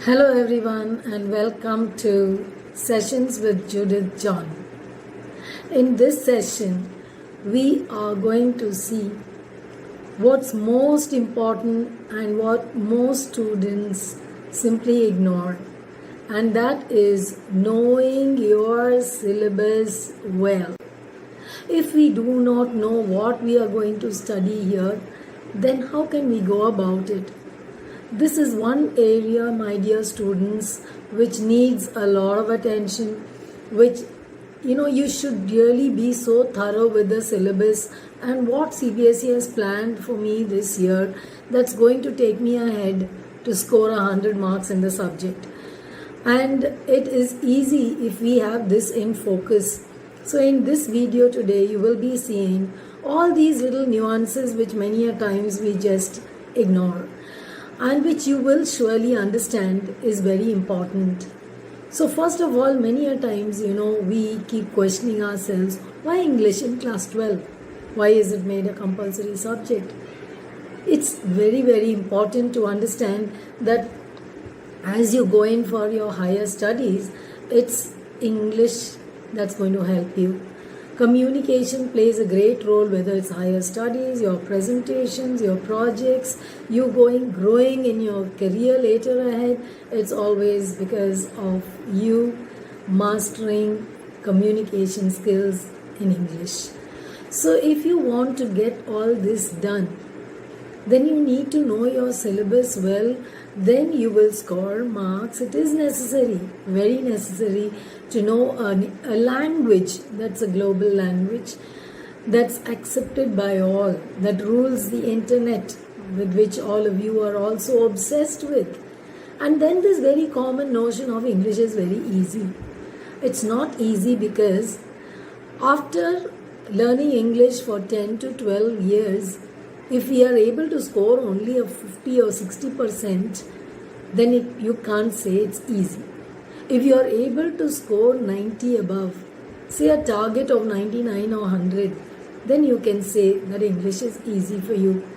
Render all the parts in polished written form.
Hello, everyone, and welcome to Sessions with Judith John. In this session, we are going to see what's most important and what most students simply ignore, and that is knowing your syllabus well. If we do not know what we are going to study here, then how can we go about it? This is one area, my dear students, which needs a lot of attention, which you should really be so thorough with the syllabus and what CBSE has planned for me this year that's going to take me ahead to score 100 marks in the subject. And it is easy if we have this in focus. So in this video today, you will be seeing all these little nuances which many a times we just ignore, and which you will surely understand is very important. So first of all, many a times, we keep questioning ourselves, why English in class 12? Why is it made a compulsory subject? It's very, very important to understand that as you go in for your higher studies, it's English that's going to help you. Communication plays a great role, whether it's higher studies, your presentations, your projects, you growing in your career later ahead. It's always because of you mastering communication skills in English. So if you want to get all this done, then you need to know your syllabus well. Then you will score marks. It is necessary, very necessary, to know a language that's a global language, that's accepted by all, that rules the internet, with which all of you are also obsessed with. And then this very common notion of English is very easy. It's not easy because after learning English for 10 to 12 years, if we are able to score only a 50 or 60%, then you can't say it's easy. If you are able to score 90 above, say a target of 99 or 100, then you can say that English is easy for you.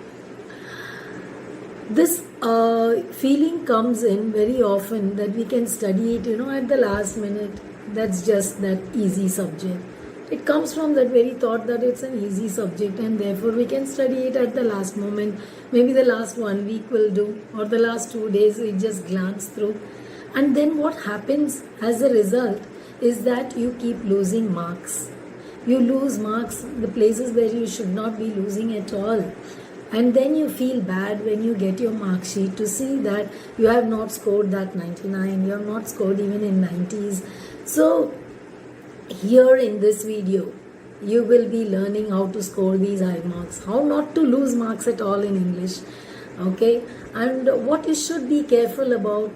This feeling comes in very often that we can study it, at the last minute. That's just that easy subject. It comes from that very thought that it's an easy subject and therefore we can study it at the last moment. Maybe the last 1 week will do, or the last 2 days we just glance through. And then what happens as a result is that you keep losing marks. You lose marks the places where you should not be losing at all. And then you feel bad when you get your mark sheet to see that you have not scored that 99, you have not scored even in 90s. So here in this video, you will be learning how to score these high marks, how not to lose marks at all in English, okay? And what you should be careful about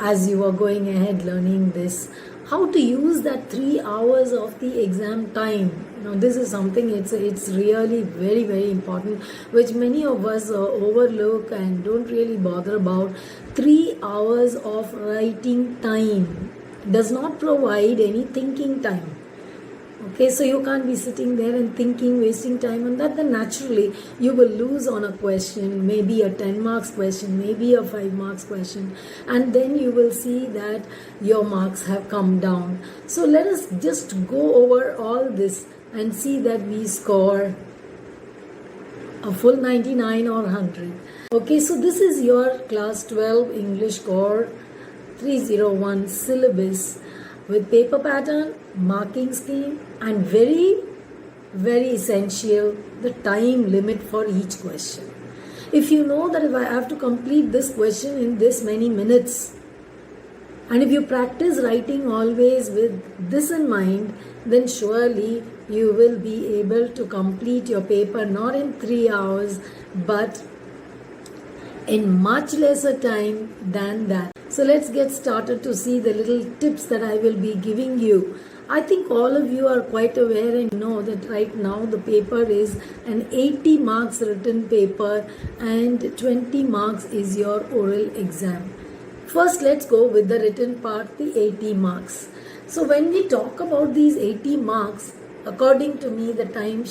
as you are going ahead learning this, how to use that 3 hours of the exam time. This is something, it's really very, very important, which many of us overlook and don't really bother about. 3 hours of writing time does not provide any thinking time. Okay, so you can't be sitting there and thinking, wasting time on that. Then naturally you will lose on a question, maybe a 10 marks question, maybe a 5 marks question, and then you will see that your marks have come down. So let us just go over all this and see that we score a full 99 or 100. Okay, so this is your class 12 English core 301 syllabus with paper pattern, marking scheme, and very, very essential, the time limit for each question. If you know that if I have to complete this question in this many minutes, and if you practice writing always with this in mind, then surely you will be able to complete your paper not in 3 hours, but in much lesser time than that. So let's get started to see the little tips that I will be giving you. I think all of you are quite aware and know that right now the paper is an 80 marks written paper and 20 marks is your oral exam. First, let's go with the written part, the 80 marks. So when we talk about these 80 marks, according to me, the time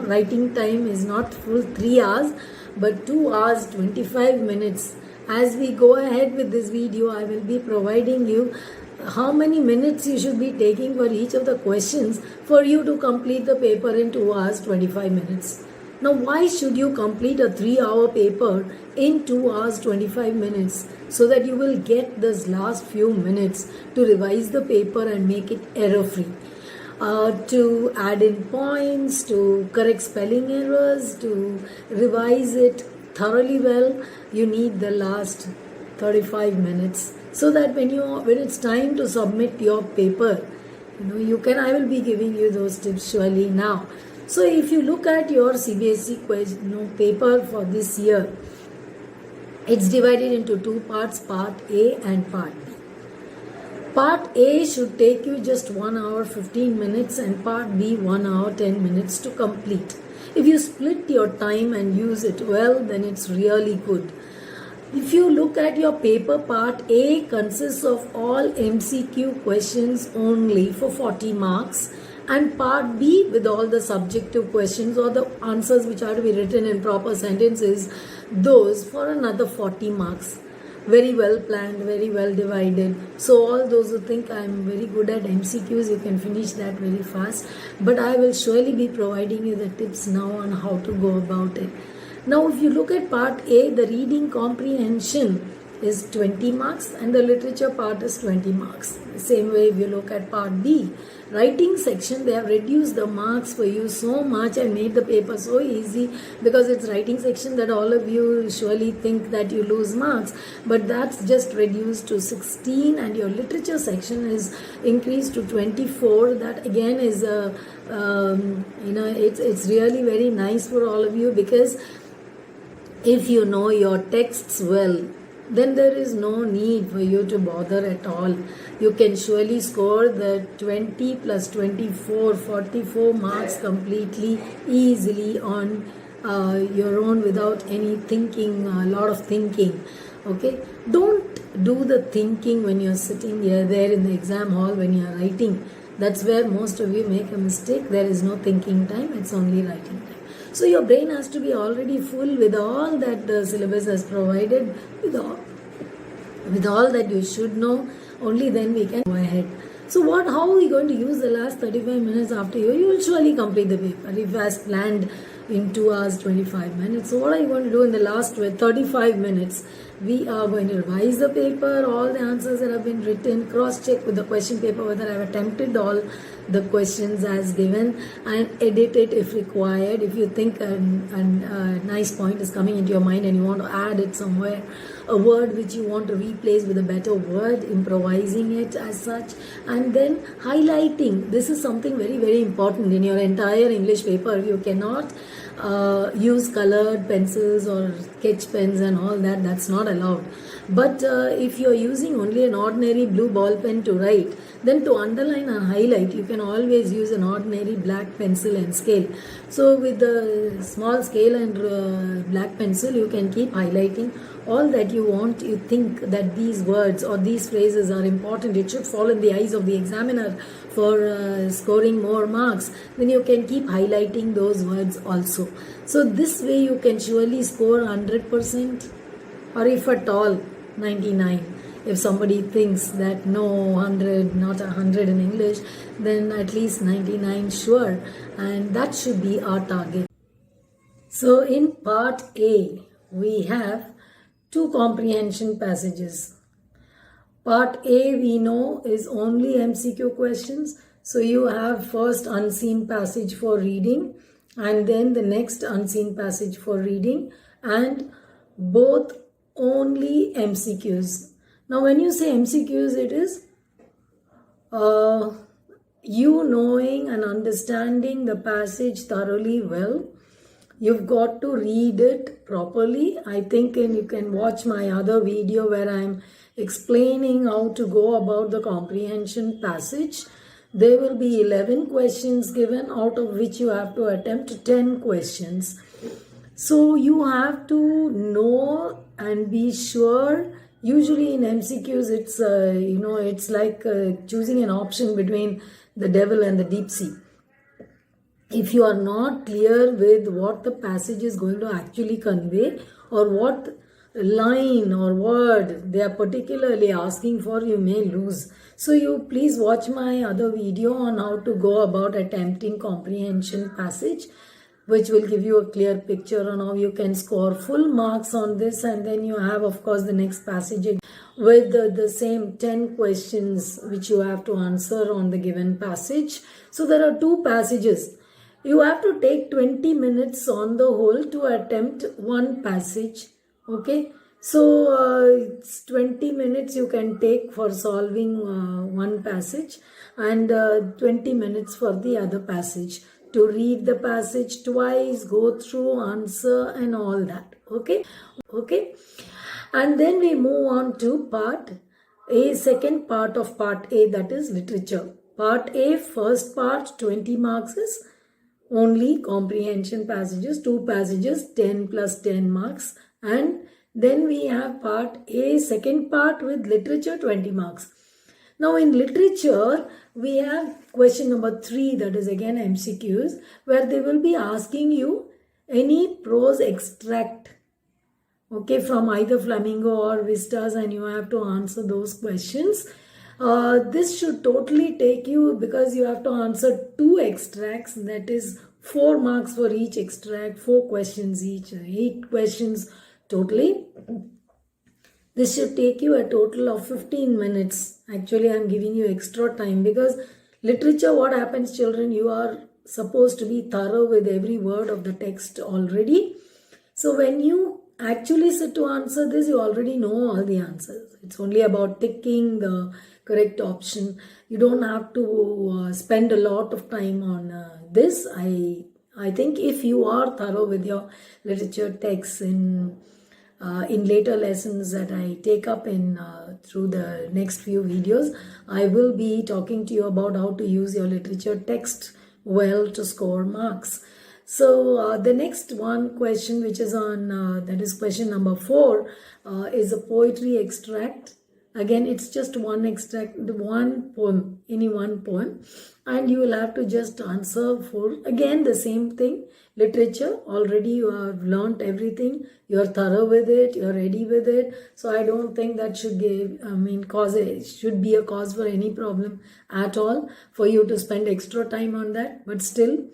writing time is not full 3 hours, but 2 hours 25 minutes As we go ahead with this video, I will be providing you how many minutes you should be taking for each of the questions for you to complete the paper in 2 hours 25 minutes. Now, why should you complete a 3-hour paper in 2 hours 25 minutes? So that you will get this last few minutes to revise the paper and make it error-free. To add in points, to correct spelling errors, to revise it thoroughly well, you need the last 35 minutes. So that when it's time to submit your paper, I will be giving you those tips surely now. So if you look at your CBSE paper for this year, it's divided into 2 parts, Part A and Part B. Part A should take you just 1 hour 15 minutes and Part B 1 hour 10 minutes to complete. If you split your time and use it well, then it's really good. If you look at your paper, Part A consists of all MCQ questions only for 40 marks, and Part B with all the subjective questions or the answers which are to be written in proper sentences, those for another 40 marks. Very well planned, very well divided. So all those who think I'm very good at MCQs, you can finish that very fast. But I will surely be providing you the tips now on how to go about it. Now if you look at Part A, the reading comprehension is 20 marks and the literature part is 20 marks. The same way if you look at Part B, writing section, they have reduced the marks for you so much and made the paper so easy, because it's writing section that all of you surely think that you lose marks, but that's just reduced to 16, and your literature section is increased to 24. That again is it's really very nice for all of you, because if you know your texts well, then there is no need for you to bother at all. You can surely score the 20 plus 24, 44 marks completely easily on your own without any thinking, a lot of thinking. Okay, don't do the thinking when you're sitting there in the exam hall when you're writing. That's where most of you make a mistake. There is no thinking time, it's only writing time. So your brain has to be already full with all that the syllabus has provided, with all that you should know. Only then we can go ahead. So how are we going to use the last 35 minutes after you will surely complete the paper if as planned in 2 hours 25 minutes. So what are you going to do in the last 35 minutes? We are going to revise the paper, all the answers that have been written, cross-check with the question paper whether I've attempted all the questions as given, and edit it if required. If you think a nice point is coming into your mind and you want to add it somewhere, a word which you want to replace with a better word, improvising it as such, and then highlighting. This is something very, very important in your entire English paper. You cannot use colored pencils or sketch pens and all that. That's not allowed. But if you're using only an ordinary blue ball pen to write, then to underline and highlight, you can always use an ordinary black pencil and scale. So with the small scale and black pencil, you can keep highlighting all that you want. You think that these words or these phrases are important, it should fall in the eyes of the examiner for scoring more marks, then you can keep highlighting those words also. So this way you can surely score 100%, or if at all 99. If somebody thinks that no 100, not 100 in English, then at least 99 sure, and that should be our target. So in Part A, we have 2 comprehension passages. Part A we know is only MCQ questions. So you have first unseen passage for reading and then the next unseen passage for reading, and both only MCQs. Now when you say MCQs, it is you knowing and understanding the passage thoroughly well. You've got to read it properly. I think you can watch my other video where I'm explaining how to go about the comprehension passage. There will be 11 questions given, out of which you have to attempt 10 questions. So you have to know and be sure. Usually in MCQs, it's it's like choosing an option between the devil and the deep sea. If you are not clear with what the passage is going to actually convey, or what line or word they are particularly asking for, you may lose. So you please watch my other video on how to go about attempting comprehension passage, which will give you a clear picture on how you can score full marks on this. And then you have, of course, the next passage with the same 10 questions which you have to answer on the given passage. So there are two passages. You have to take 20 minutes on the whole to attempt one passage. Okay, so it's 20 minutes you can take for solving one passage, and 20 minutes for the other passage, to read the passage twice, go through, answer and all that. Okay, and then we move on to part A, second part of part A, that is literature. Part A, first part, 20 marks is only comprehension passages, two passages, 10 plus 10 marks. And then we have part A, second part with literature, 20 marks. Now in literature, we have question number 3, that is again MCQs, where they will be asking you any prose extract, okay, from either Flamingo or Vistas, and you have to answer those questions. This should totally take you, because you have to answer 2 extracts, that is 4 marks for each extract, 4 questions each, 8 questions totally. This should take you a total of 15 minutes. Actually, I am giving you extra time, because literature, what happens, children, you are supposed to be thorough with every word of the text already. So when you actually sit to answer this, you already know all the answers. It's only about ticking the correct option. You don't have to spend a lot of time on this. I think if you are thorough with your literature texts in later lessons that I take up in through the next few videos, I will be talking to you about how to use your literature text well to score marks. So the next one question, which is on that is question number 4, is a poetry extract. Again, it's just one extract, one poem, any one poem, and you will have to just answer for, again, the same thing. Literature, already you have learnt everything, you're thorough with it, you're ready with it. So I don't think that should should be a cause for any problem at all for you to spend extra time on that. But still,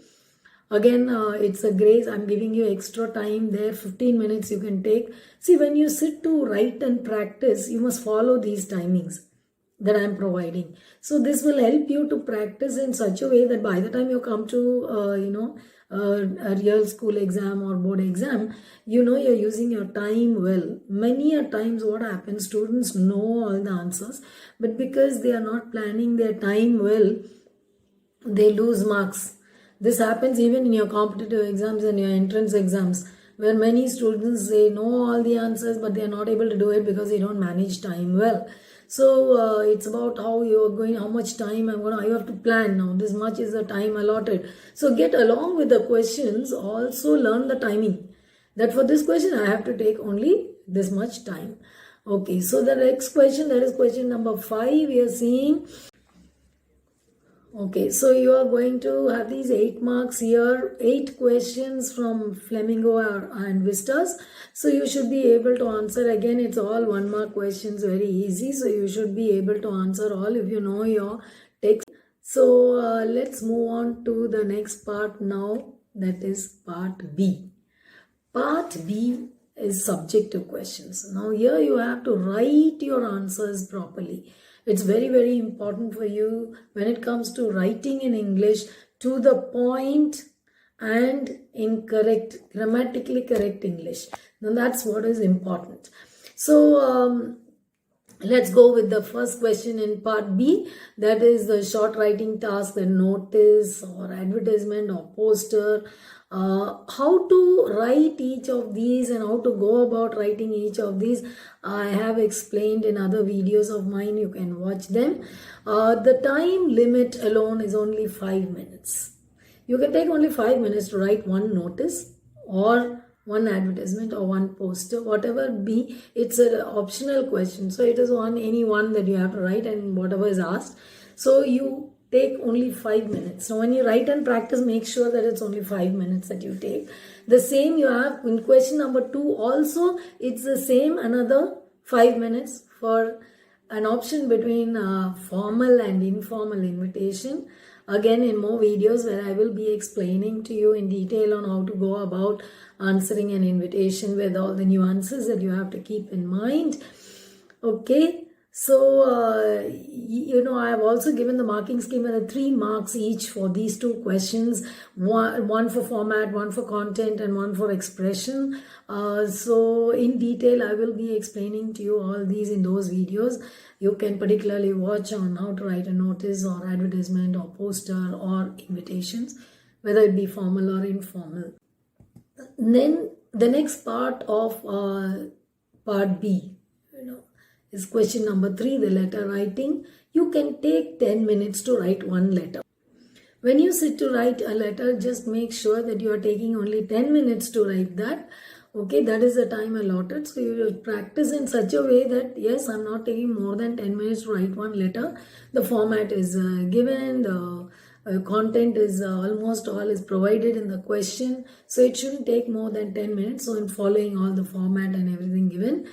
again, it's a grace. I'm giving you extra time there, 15 minutes you can take. See, when you sit to write and practice, you must follow these timings that I'm providing. So this will help you to practice in such a way that by the time you come to, a real school exam or board exam, you're using your time well. Many a times what happens, students know all the answers, but because they are not planning their time well, they lose marks. This happens even in your competitive exams and your entrance exams, where many students, they know all the answers, but they are not able to do it because they don't manage time well. So it's about how much time you have to plan now. This much is the time allotted. So get along with the questions, also learn the timing. That for this question, I have to take only this much time. Okay, so the next question, that is question number 5, we are seeing. Okay, so you are going to have these 8 marks here, 8 questions from Flamingo and Vistas. So you should be able to answer. Again, it's all 1 mark questions, very easy. So you should be able to answer all if you know your text. So let's move on to the next part now, that is part B. Part B is subjective questions. Now here you have to write your answers properly. It's very, very important for you when it comes to writing in English, to the point and in grammatically correct English. Now that's what is important. So let's go with the first question in part B. That is the short writing task, the notice or advertisement or poster. How to write each of these and how to go about writing each of these, I have explained in other videos of mine. You can watch them. The time limit alone is only 5 minutes. You can take only 5 minutes to write one notice or one advertisement or one poster, whatever be. It's an optional question, so it is any one that you have to write and whatever is asked. So you take only 5 minutes. So when you write and practice, make sure that it's only 5 minutes that you take. The same you have in question number 2 also, it's the same, another 5 minutes for an option between formal and informal invitation. Again, in more videos where I will be explaining to you in detail on how to go about answering an invitation with all the nuances that you have to keep in mind. Okay. So, I have also given the marking scheme at 3 marks each for these 2 questions, one for format, one for content, and one for expression. So, in detail, I will be explaining to you all these in those videos. You can particularly watch on how to write a notice or advertisement or poster or invitations, whether it be formal or informal. Then, the next part of part B, is question number 3, the letter writing. You can take 10 minutes to write one letter. When you sit to write a letter, just make sure that you are taking only 10 minutes to write that. Okay, that is the time allotted. So you will practice in such a way that, yes, I'm not taking more than 10 minutes to write one letter. The format is given, the content is almost all is provided in the question. So it shouldn't take more than 10 minutes. So in following all the format and everything given,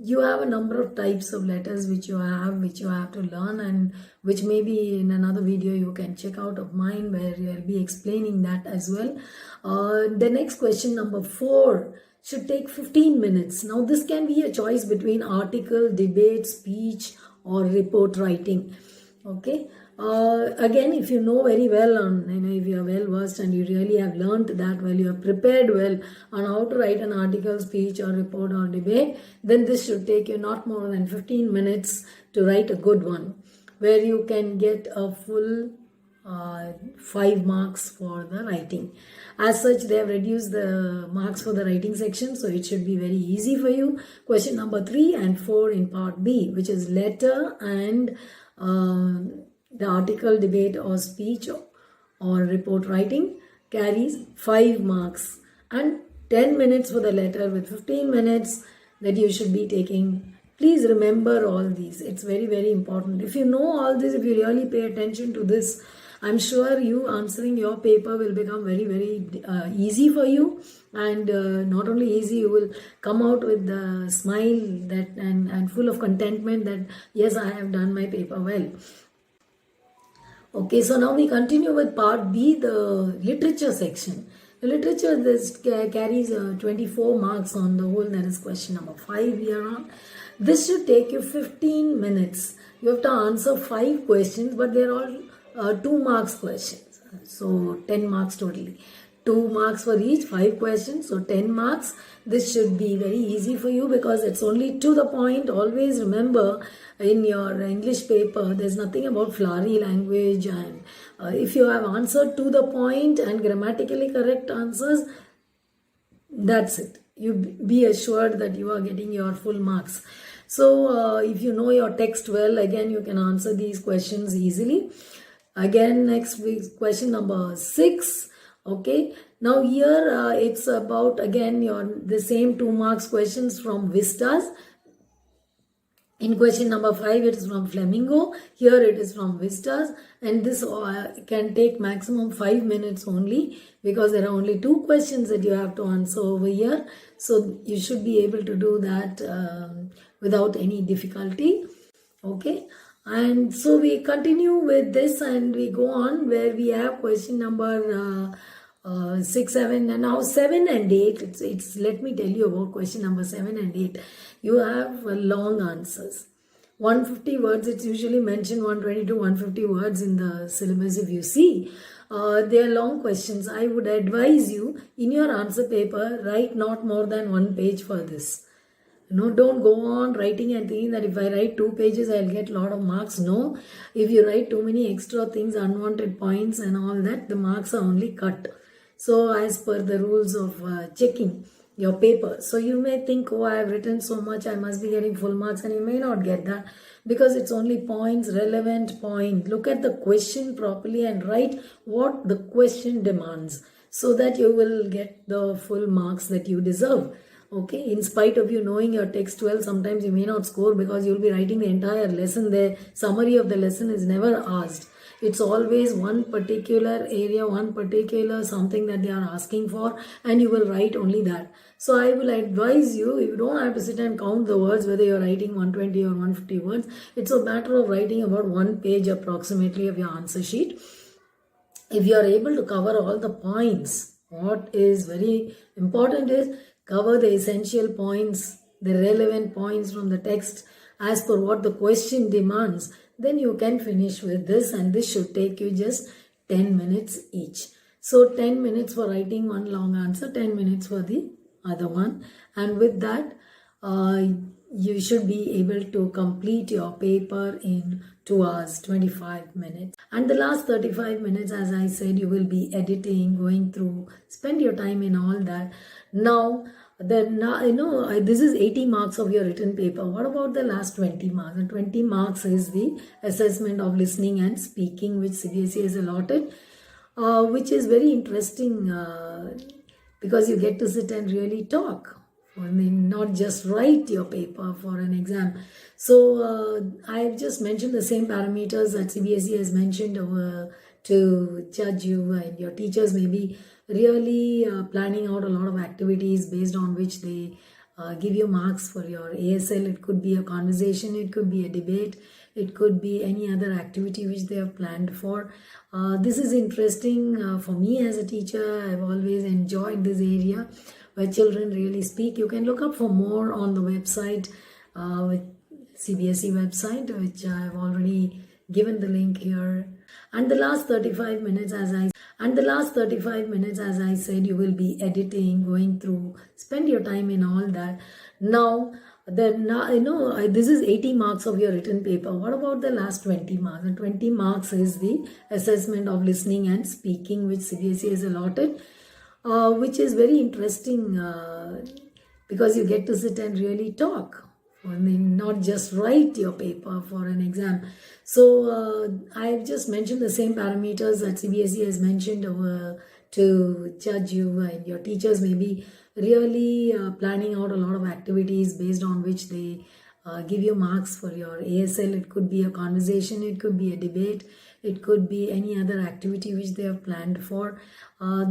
you have a number of types of letters which you have to learn, and which maybe in another video you can check out of mine where I'll be explaining that as well. The next question, number 4, should take 15 minutes. Now this can be a choice between article, debate, speech, or report writing. Okay. Again, if you know very well on, if you are well versed and you really have learned that well, you are prepared well on how to write an article, speech, or report or debate, then this should take you not more than 15 minutes to write a good one, where you can get a full 5 marks for the writing. As such, they have reduced the marks for the writing section, so it should be very easy for you. Question number 3 and 4 in part B, which is letter and the article, debate, or speech or report writing, carries 5 marks, and 10 minutes for the letter with 15 minutes that you should be taking. Please remember all these. It's very, very important. If you know all this, if you really pay attention to this, I'm sure you answering your paper will become very, very easy for you. And not only easy, you will come out with the smile that and full of contentment that, yes, I have done my paper well. Okay, so now we continue with part B, the literature section. The literature, this carries 24 marks on the whole. That is question number 5 here on. This should take you 15 minutes. You have to answer 5 questions, but they are all 2 marks questions. So 10 marks totally. 2 marks for each, 5 questions, so 10 marks. This should be very easy for you because it's only to the point. Always remember, in your English paper, there's nothing about flowery language, and if you have answered to the point and grammatically correct answers, that's it. You be assured that you are getting your full marks. So if you know your text well, again, you can answer these questions easily. Again, next week's question number 6. Okay, now here it's about, again, the same 2 marks questions from Vistas. In question number 5, it is from Flamingo. Here it is from Vistas, and this can take maximum 5 minutes only, because there are only 2 questions that you have to answer over here. So you should be able to do that without any difficulty. Okay, and so we continue with this and we go on where we have question number 6, 7, and now 7 and 8. It's let me tell you about question number 7 and 8. You have long answers. 150 words, it's usually mentioned 120 to 150 words in the syllabus if you see. They are long questions. I would advise you, in your answer paper, write not more than 1 page for this. Don't go on writing and thinking that if I write 2 pages, I'll get a lot of marks. No, if you write too many extra things, unwanted points and all that, the marks are only cut. So as per the rules of checking your paper. So you may think, oh, I have written so much, I must be getting full marks, and you may not get that because it's only points, relevant point. Look at the question properly and write what the question demands so that you will get the full marks that you deserve. Okay, in spite of you knowing your text well, sometimes you may not score because you'll be writing the entire lesson. The summary of the lesson is never asked. It's always one particular area, one particular something that they are asking for, and you will write only that. So I will advise you, you don't have to sit and count the words whether you're writing 120 or 150 words. It's a matter of writing about 1 page approximately of your answer sheet. If you are able to cover all the points, what is very important is cover the essential points, the relevant points from the text as per what the question demands, then you can finish with this, and this should take you just 10 minutes each. So 10 minutes for writing one long answer, 10 minutes for the other one, and with that you should be able to complete your paper in 2 hours 25 minutes. And the last 35 minutes, as I said, you will be editing, going through, spend your time in all that. Now this is 80 marks of your written paper. What about the last 20 marks? And 20 marks is the assessment of listening and speaking, which CBSE has allotted, which is very interesting because you get to sit and really talk. I mean, not just write your paper for an exam. So I've just mentioned the same parameters that CBSE has mentioned to judge you, and your teachers may be really planning out a lot of activities based on which they give you marks for your ASL. It could be a conversation, it could be a debate, it could be any other activity which they have planned for. This is interesting for me as a teacher. I've always enjoyed this area where children really speak. You can look up for more on the website, with CBSE website, which I've already given the link here. And the last 35 minutes, as I said, you will be editing, going through, spend your time in all that. Now, this is 80 marks of your written paper. What about the last 20 marks? And 20 marks is the assessment of listening and speaking, which CBSE has allotted, which is very interesting because you get to sit and really talk. I mean, not just write your paper for an exam. So I've just mentioned the same parameters that CBSE has mentioned to judge you, and your teachers may be really planning out a lot of activities based on which they give you marks for your ASL. It could be a conversation, it could be a debate, it could be any other activity which they have planned for.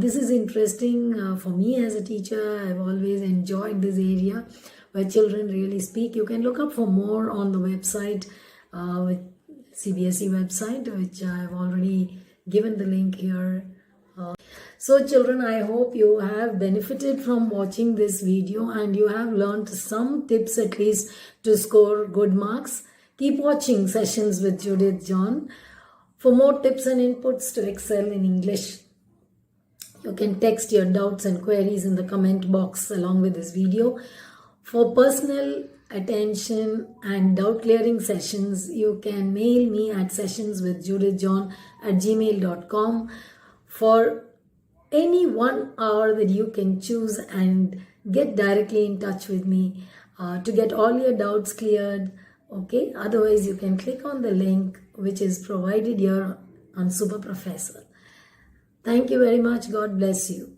This is interesting for me as a teacher. I've always enjoyed this area where children really speak. You can look up for more on the website, with CBSE website, which I've already given the link here. So children, I hope you have benefited from watching this video and you have learned some tips at least to score good marks. Keep watching Sessions with Judith John. For more tips and inputs to excel in English, you can text your doubts and queries in the comment box along with this video. For personal attention and doubt clearing sessions, you can mail me at sessionswithjudithjohn@gmail.com for any 1 hour that you can choose and get directly in touch with me to get all your doubts cleared. Okay, otherwise you can click on the link which is provided here on Super Professor. Thank you very much. God bless you.